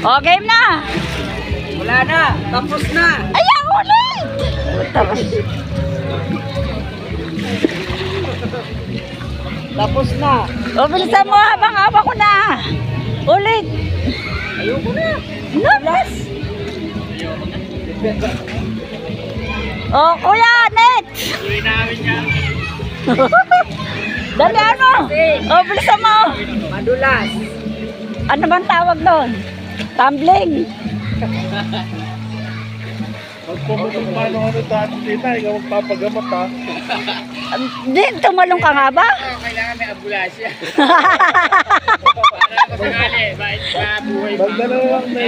O, game na. Wala na. Tapos na. Ayan, ulit. Tapos na. O, bilisan mo habang hawak ko na. Ulit. Ayoko na. Napas. O, kuya, next. Uwi namin yan. Dali ano? O, bilisan mo. Madulas. Ano bang tawag doon? Tumbling. Pag pumunong paano ano dati tita, ikaw magpapagamot ha. Di, tumalong ka nga ba? Kailangan may ambulansya. Para masakali. Bakit buhay pa? Magdala lang na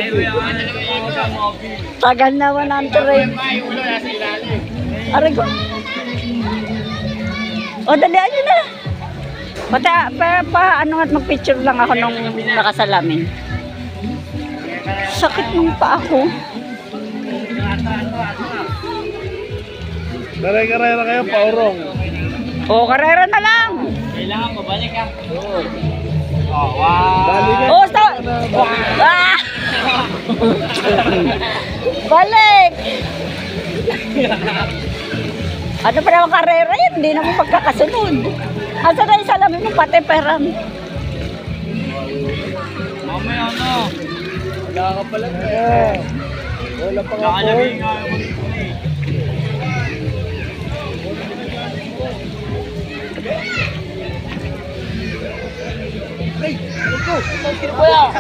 Tagal na 100. Yung ulo nasa ilalim. Aray ko. O, dalian nyo na. Ano at mag-picture lang ako nung nakasalamin. Sakit nung pa ako. Daray-karera kayo, paurong. O, karera na lang. Kailangan mabalik ka. Oh, wow. Balik ka. O, ah! Balik! Ano pa naman karera yan? Hindi naman pagkakasunod. Asa na yung salamin mo pati peram? Mamaya ano? Wala ka pala. Wala pa nga po. Nakalagay nga ako. Ay, ito. Bakit po yan?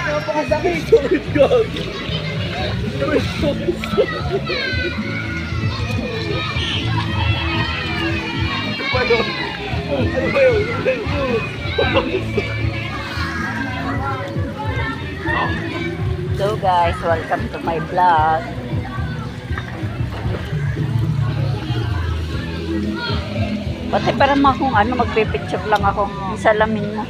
Napakasakit. Sorry God. Ano ba yun? So guys, welcome to my vlog. Pati para kung ano, magpipicture lang akong salamin mo.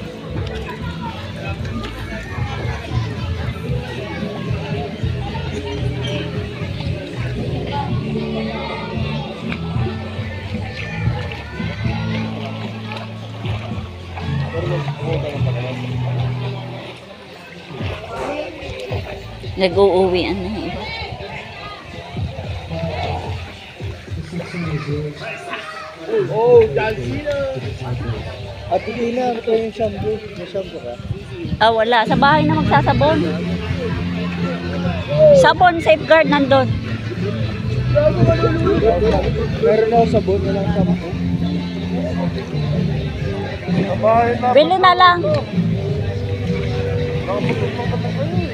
Nag-uuwian na yun. Oh, Jalsina. At hindi na, ito yung shampoo. May shampoo ka? Ah, wala. Sa bahay na magsasabon. Sabon, safeguard nandun. Meron ako sabon, walang shampoo. Kabahay na. Bili na lang. Nakapagod